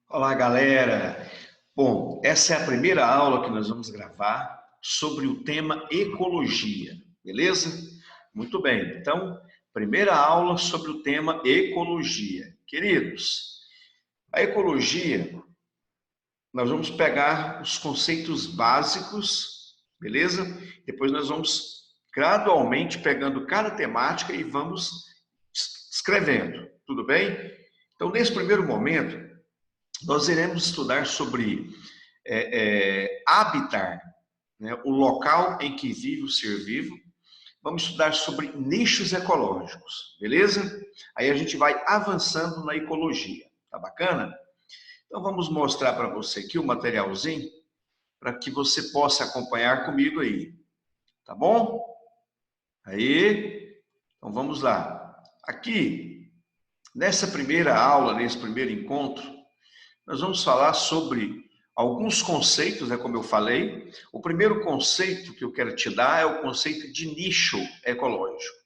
Olá, galera! Bom, essa é a primeira aula que nós vamos gravar sobre o tema ecologia, beleza? Muito bem, então, primeira aula sobre o tema ecologia. Queridos, a ecologia, nós vamos pegar os conceitos básicos, beleza? Depois nós vamos gradualmente pegando cada temática e vamos escrevendo, tudo bem? Então, nesse primeiro momento, nós iremos estudar sobre habitat, né, o local em que vive o ser vivo. Vamos estudar sobre nichos ecológicos, beleza? Aí a gente vai avançando na ecologia, tá bacana? Então vamos mostrar para você aqui o materialzinho para que você possa acompanhar comigo aí, tá bom? Aí, então vamos lá. Aqui, nessa primeira aula, nesse primeiro encontro, nós vamos falar sobre alguns conceitos, né, como eu falei. O primeiro conceito que eu quero te dar é o conceito de nicho ecológico.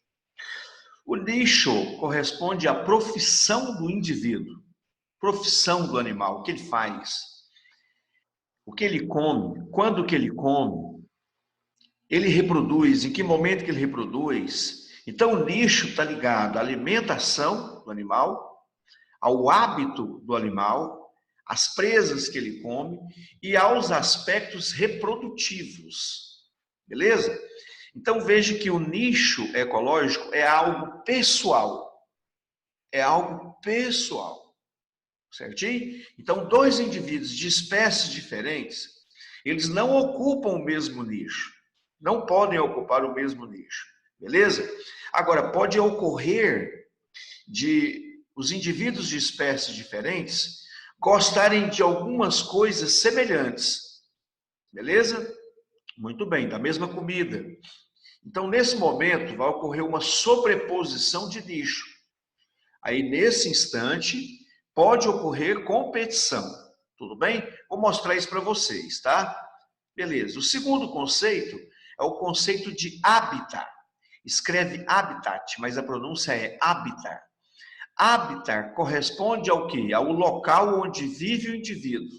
O nicho corresponde à profissão do indivíduo, profissão do animal, o que ele faz, o que ele come, quando que ele reproduz, em que momento que ele reproduz. Então, o nicho está ligado à alimentação do animal, ao hábito do animal, às presas que ele come e aos aspectos reprodutivos. Beleza? Então veja que o nicho ecológico é algo pessoal. É algo pessoal. Certinho? Então, dois indivíduos de espécies diferentes, eles não ocupam o mesmo nicho. Não podem ocupar o mesmo nicho. Beleza? Agora, pode ocorrer de os indivíduos de espécies diferentes gostarem de algumas coisas semelhantes. Beleza? Muito bem, da mesma comida. Então, nesse momento, vai ocorrer uma sobreposição de nicho. Aí, nesse instante, pode ocorrer competição. Tudo bem? Vou mostrar isso para vocês, tá? Beleza. O segundo conceito é o conceito de habitat. Escreve habitat, mas a pronúncia é habitat. Habitat corresponde ao quê? Ao local onde vive o indivíduo,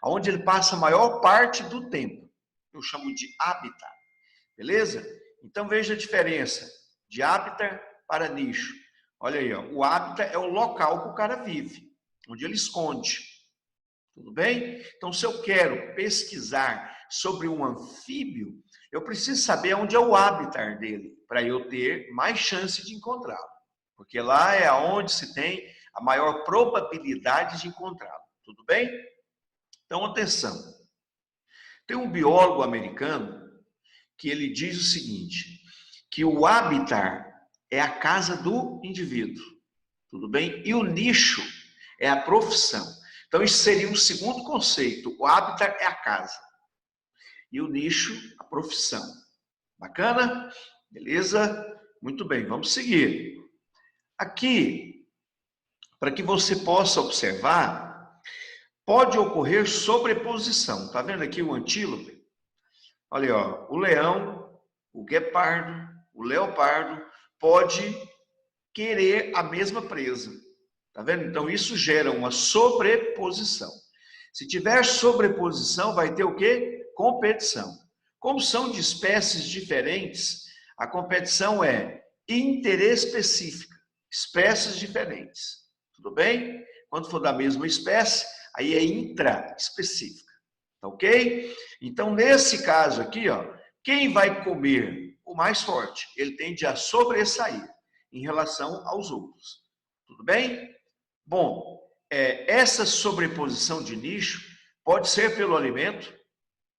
onde ele passa a maior parte do tempo. Eu chamo de habitat, beleza? Então veja a diferença de habitat para nicho. Olha aí, ó, o habitat é o local que o cara vive, onde ele esconde. Tudo bem? Então, se eu quero pesquisar sobre um anfíbio, eu preciso saber onde é o habitat dele, para eu ter mais chance de encontrá-lo. Porque lá é onde se tem a maior probabilidade de encontrá-lo. Tudo bem? Então, atenção. Tem um biólogo americano que ele diz o seguinte, que o habitat é a casa do indivíduo. Tudo bem? E o nicho é a profissão. Então, isso seria um segundo conceito. O habitat é a casa. E o nicho, a profissão. Bacana? Beleza? Muito bem, vamos seguir. Aqui, para que você possa observar, pode ocorrer sobreposição. Tá vendo aqui o antílope? Olha aí, ó, o leão, o guepardo, o leopardo pode querer a mesma presa. Tá vendo? Então isso gera uma sobreposição. Se tiver sobreposição, vai ter o quê? Competição. Como são de espécies diferentes, a competição é interespecífica, espécies diferentes. Tudo bem? Quando for da mesma espécie, aí é intraespecífica. Tá ok? Então, nesse caso aqui, ó, quem vai comer o mais forte? Ele tende a sobressair em relação aos outros. Tudo bem? Bom, essa sobreposição de nicho pode ser pelo alimento,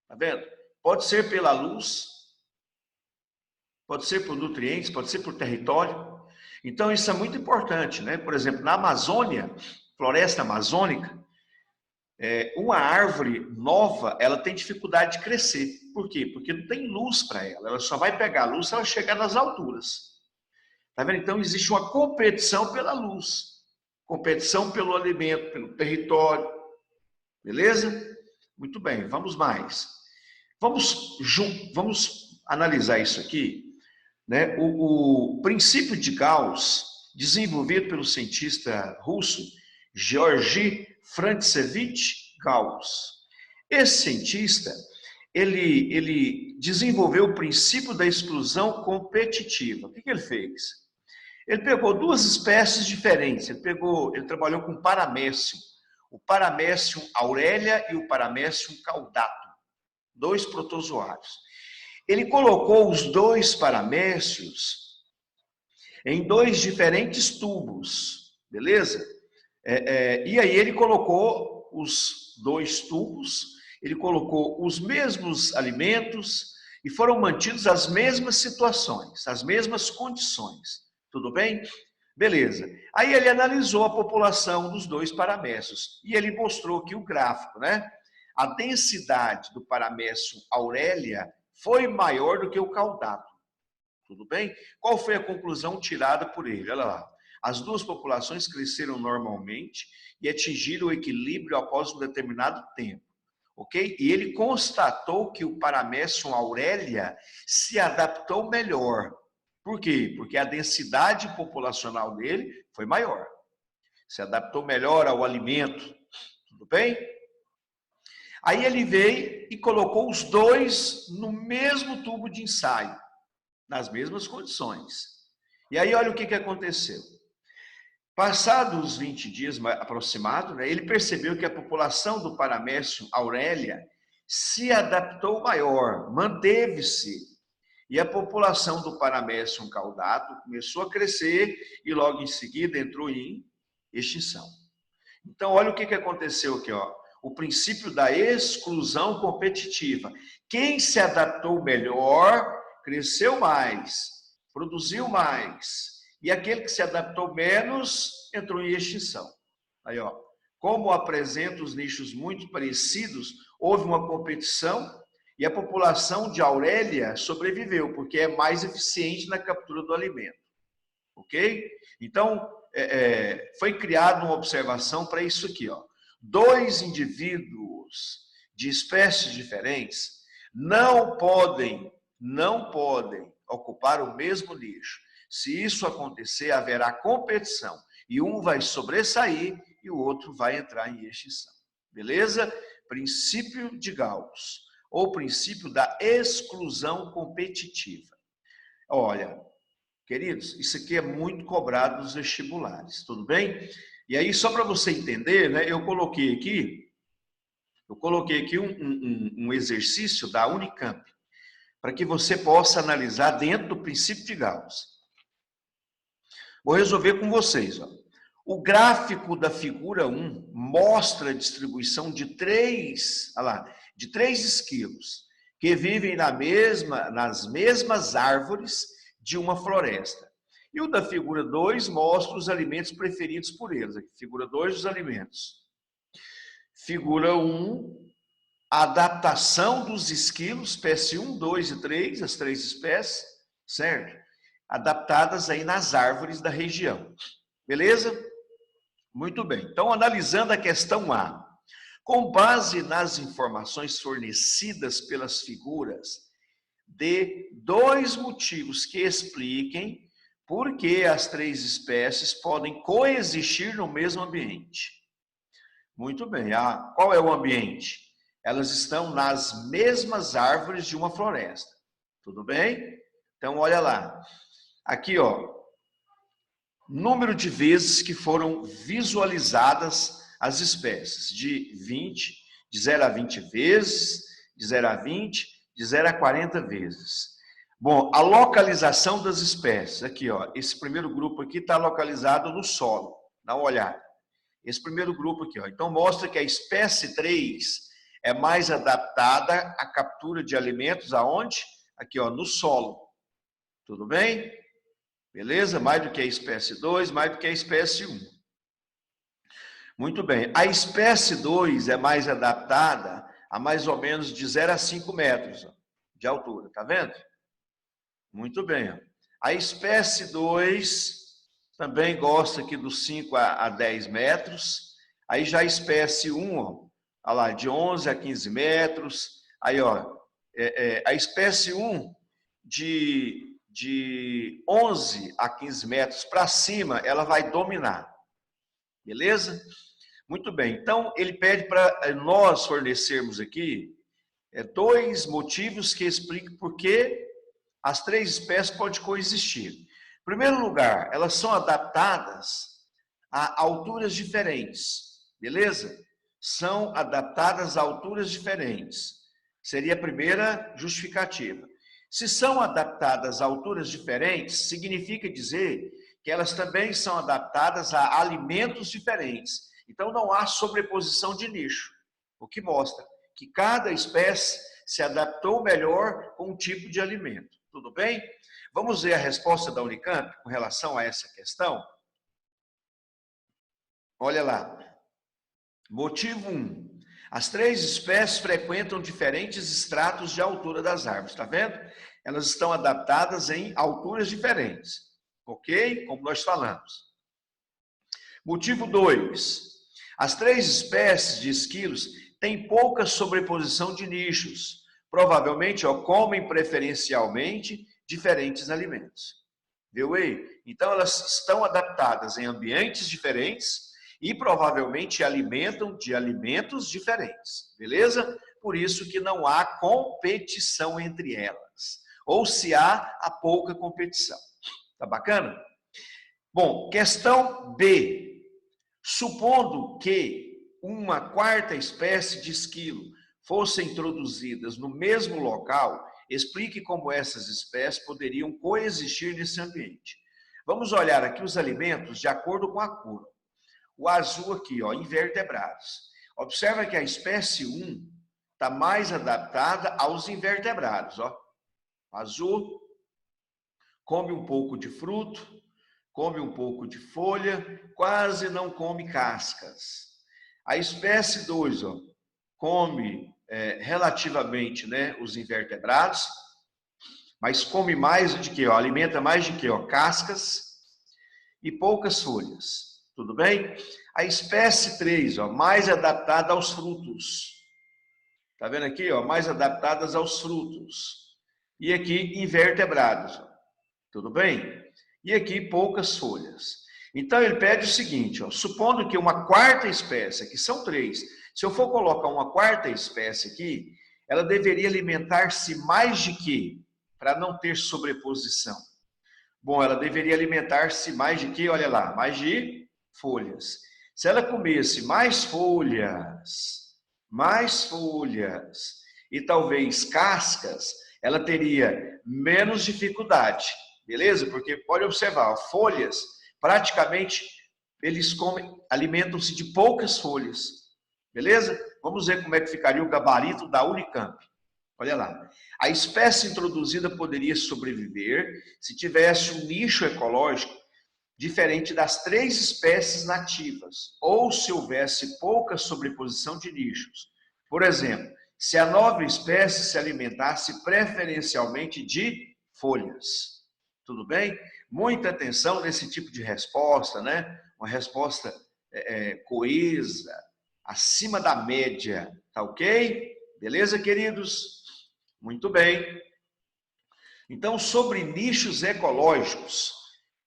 tá vendo? Pode ser pela luz, pode ser por nutrientes, pode ser por território. Então, isso é muito importante, né? Por exemplo, na Amazônia, floresta amazônica, uma árvore nova, ela tem dificuldade de crescer. Por quê? Porque não tem luz para ela. Ela só vai pegar luz se ela chegar nas alturas. Tá vendo? Então, existe uma competição pela luz. Competição pelo alimento, pelo território. Beleza? Muito bem, vamos mais. Vamos analisar isso aqui. Né? O princípio de Gauss, desenvolvido pelo cientista russo Georgy Frantsevich Gauss. Esse cientista, ele desenvolveu o princípio da exclusão competitiva. O que ele fez? Ele pegou duas espécies diferentes. Ele trabalhou com paramécium, o Paramecium aurelia e o Paramecium caudatum, dois protozoários. Ele colocou os dois paramécios em dois diferentes tubos, beleza? E aí ele colocou os dois tubos, ele colocou os mesmos alimentos e foram mantidos as mesmas situações, as mesmas condições. Tudo bem? Beleza. Aí ele analisou a população dos dois paramécios e ele mostrou que o gráfico, né? A densidade do Paramecium aurelia foi maior do que o caudatum. Tudo bem? Qual foi a conclusão tirada por ele? Olha lá. As duas populações cresceram normalmente e atingiram o equilíbrio após um determinado tempo. Ok? E ele constatou que o Paramecium aurelia se adaptou melhor. Por quê? Porque a densidade populacional dele foi maior. Se adaptou melhor ao alimento. Tudo bem? Aí ele veio e colocou os dois no mesmo tubo de ensaio, nas mesmas condições. E aí olha o que aconteceu. Passados 20 dias aproximados, né, ele percebeu que a população do Paramecium aurelia se adaptou maior, manteve-se. E a população do Paramecium caudatum começou a crescer e logo em seguida entrou em extinção. Então, olha o que aconteceu aqui, ó. O princípio da exclusão competitiva. Quem se adaptou melhor, cresceu mais, produziu mais. E aquele que se adaptou menos, entrou em extinção. Aí, ó. Como apresenta os nichos muito parecidos, houve uma competição e a população de aurelia sobreviveu, porque é mais eficiente na captura do alimento. Ok? Então, foi criada uma observação para isso aqui, ó. Dois indivíduos de espécies diferentes não podem ocupar o mesmo nicho. Se isso acontecer, haverá competição e um vai sobressair e o outro vai entrar em extinção. Beleza? Princípio de Gauss, ou princípio da exclusão competitiva. Olha, queridos, isso aqui é muito cobrado nos vestibulares, tudo bem? E aí, só para você entender, né, eu coloquei aqui um exercício da Unicamp, para que você possa analisar dentro do princípio de Gauss. Vou resolver com vocês, ó. O gráfico da figura 1 mostra a distribuição de três esquilos que vivem nas mesmas árvores de uma floresta. E o da figura 2 mostra os alimentos preferidos por eles. Aqui, figura 2, os alimentos. Figura 1, a adaptação dos esquilos, espécie 1, 2 e 3, as três espécies, certo? Adaptadas aí nas árvores da região. Beleza? Muito bem. Então, analisando a questão A. Com base nas informações fornecidas pelas figuras, dê dois motivos que expliquem por que as três espécies podem coexistir no mesmo ambiente. Muito bem. Qual é o ambiente? Elas estão nas mesmas árvores de uma floresta. Tudo bem? Então, olha lá. Aqui, ó. Número de vezes que foram visualizadas as espécies. De 0 a 20 vezes, de 0 a 20, de 0 a 40 vezes. Bom, a localização das espécies. Aqui, ó. Esse primeiro grupo aqui está localizado no solo. Dá uma olhada. Esse primeiro grupo aqui, ó. Então, mostra que a espécie 3 é mais adaptada à captura de alimentos aonde? Aqui, ó, no solo. Tudo bem? Beleza? Mais do que a espécie 2, mais do que a espécie 1. Muito bem. A espécie 2 é mais adaptada a mais ou menos de 0 a 5 metros de altura. Tá vendo? Muito bem. A espécie 2 também gosta aqui dos 5 a 10 metros. Aí já a espécie 1, ó, olha lá, de 11 a 15 metros. Aí, ó, a espécie 1 de 11 a 15 metros para cima, ela vai dominar. Beleza? Muito bem, então ele pede para nós fornecermos aqui 2 motivos que explicam por que as 3 espécies podem coexistir. Em primeiro lugar, elas são adaptadas a alturas diferentes, beleza? São adaptadas a alturas diferentes. Seria a primeira justificativa. Se são adaptadas a alturas diferentes, significa dizer que elas também são adaptadas a alimentos diferentes. Então não há sobreposição de nicho, o que mostra que cada espécie se adaptou melhor com um tipo de alimento. Tudo bem? Vamos ver a resposta da Unicamp com relação a essa questão? Olha lá. Motivo 1. As 3 espécies frequentam diferentes estratos de altura das árvores. Está vendo? Elas estão adaptadas em alturas diferentes. Ok? Como nós falamos. Motivo 2. As 3 espécies de esquilos têm pouca sobreposição de nichos. Provavelmente comem preferencialmente diferentes alimentos. Viu aí? Então elas estão adaptadas em ambientes diferentes e provavelmente alimentam de alimentos diferentes, beleza? Por isso que não há competição entre elas. Ou se há pouca competição. Tá bacana? Bom, questão B. Supondo que uma 4ª espécie de esquilo fosse introduzidas no mesmo local, explique como essas espécies poderiam coexistir nesse ambiente. Vamos olhar aqui os alimentos de acordo com a cor. O azul aqui, invertebrados. Observa que a espécie 1 está mais adaptada aos invertebrados. O azul come um pouco de fruto, come um pouco de folha, quase não come cascas. A espécie 2 come relativamente os invertebrados, mas come mais de que? Alimenta mais de que? Cascas e poucas folhas. Tudo bem? A espécie 3, mais adaptada aos frutos. Tá vendo aqui? Mais adaptadas aos frutos. E aqui, invertebrados. Tudo bem? E aqui, poucas folhas. Então, ele pede o seguinte, supondo que uma 4ª espécie, aqui são 3, se eu for colocar uma 4ª espécie aqui, ela deveria alimentar-se mais de quê? Para não ter sobreposição. Bom, ela deveria alimentar-se mais de quê? Olha lá, mais de folhas. Se ela comesse mais folhas e talvez cascas, ela teria menos dificuldade, beleza? Porque pode observar, folhas, praticamente eles alimentam-se de poucas folhas, beleza? Vamos ver como é que ficaria o gabarito da Unicamp. Olha lá. A espécie introduzida poderia sobreviver se tivesse um nicho ecológico diferente das 3 espécies nativas, ou se houvesse pouca sobreposição de nichos. Por exemplo, se a nova espécie se alimentasse preferencialmente de folhas. Tudo bem? Muita atenção nesse tipo de resposta, né? Uma resposta coesa, acima da média, tá ok? Beleza, queridos? Muito bem. Então, sobre nichos ecológicos,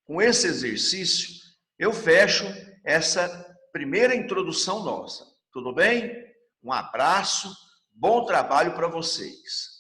com esse exercício, eu fecho essa primeira introdução nossa. Tudo bem? Um abraço, bom trabalho para vocês.